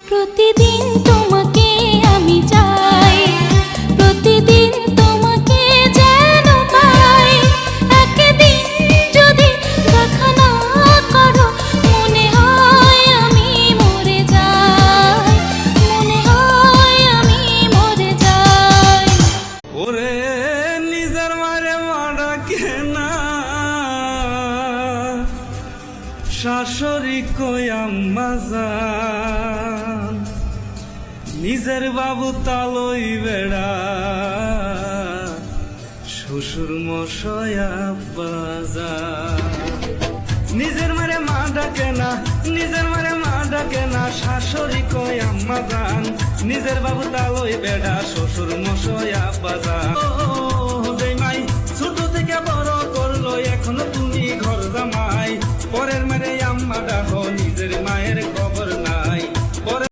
প্রতিদিন তোমাকে আমি চাই, প্রতিদিন তোমাকে যেন পাই। একদিন যদি দেখা না করো মনে হয় আমি মরে যাই, মনে হয় আমি মরে যাই। ওরে নিজের মারে মারা কেনা শাশুড়ি কই আম্মা জান, নিজের বাবু তালই বেড়া শ্বশুর মশাই আব্বা জান। নিজের মারে মা ডাকে না, নিজের মারে মা ডাকে না, শাশুড়ি কই আম্মা জান, নিজের বাবু তালই বেড়া শ্বশুর মশাই আব্বা জান। ও যেই মাই ছোট থেকে বড় করলো এখনো